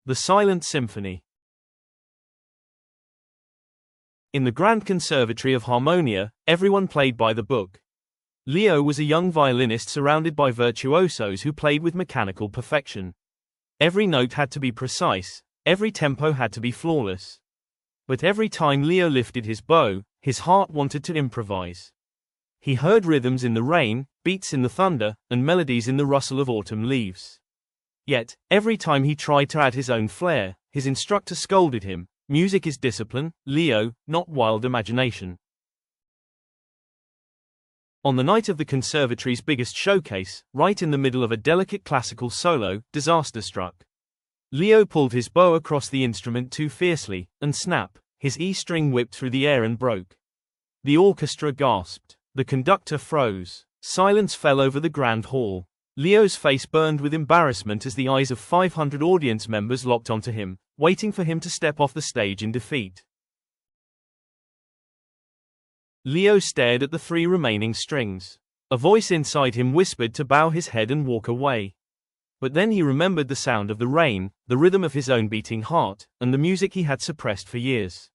The Silent Symphony. In the Grand Conservatory of Harmonia, everyone played by the book. Leo was a young violinist surrounded by virtuosos who played with mechanical perfection. Every note had to be precise, every tempo had to be flawless. But every time Leo lifted his bow, his heart wanted to improvise. He heard rhythms in the rain, beats in the thunder, and melodies in the rustle of autumn leaves. Yet, every time he tried to add his own flair, his instructor scolded him. Music is discipline, Leo, not wild imagination. On the night of the conservatory's biggest showcase, right in the middle of a delicate classical solo, disaster struck. Leo pulled his bow across the instrument too fiercely, and snap, his E string whipped through the air and broke. The orchestra gasped. The conductor froze. Silence fell over the grand hall. Leo's face burned with embarrassment as the eyes of 500 audience members locked onto him, waiting for him to step off the stage in defeat. Leo stared at the 3 remaining strings. A voice inside him whispered to bow his head and walk away. But then he remembered the sound of the rain, the rhythm of his own beating heart, and the music he had suppressed for years.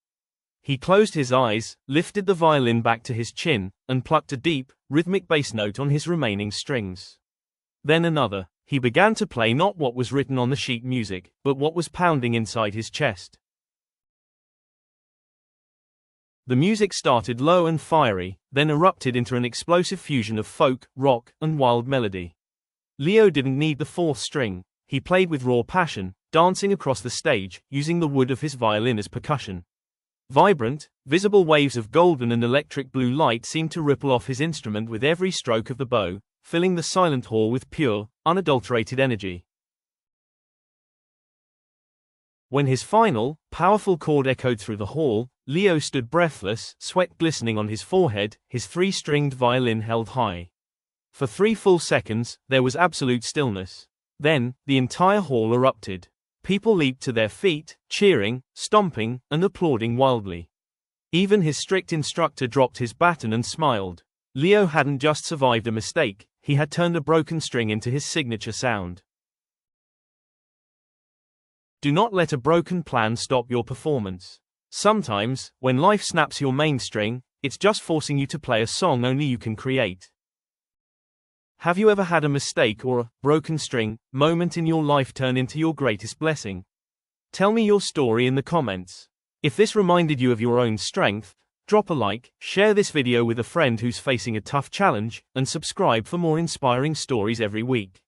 He closed his eyes, lifted the violin back to his chin, and plucked a deep, rhythmic bass note on his remaining strings. Then another. He began to play not what was written on the sheet music, but what was pounding inside his chest. The music started low and fiery, then erupted into an explosive fusion of folk, rock, and wild melody. Leo didn't need the 4th string. He played with raw passion, dancing across the stage, using the wood of his violin as percussion. Vibrant, visible waves of golden and electric blue light seemed to ripple off his instrument with every stroke of the bow, filling the silent hall with pure, unadulterated energy. When his final, powerful chord echoed through the hall, Leo stood breathless, sweat glistening on his forehead, his 3-stringed violin held high. For 3 full seconds, there was absolute stillness. Then, the entire hall erupted. People leaped to their feet, cheering, stomping, and applauding wildly. Even his strict instructor dropped his baton and smiled. Leo hadn't just survived a mistake, he had turned a broken string into his signature sound. Do not let a broken plan stop your performance. Sometimes, when life snaps your main string, it's just forcing you to play a song only you can create. Have you ever had a mistake or a broken string moment in your life turn into your greatest blessing? Tell me your story in the comments. If this reminded you of your own strength, drop a like, share this video with a friend who's facing a tough challenge, and subscribe for more inspiring stories every week.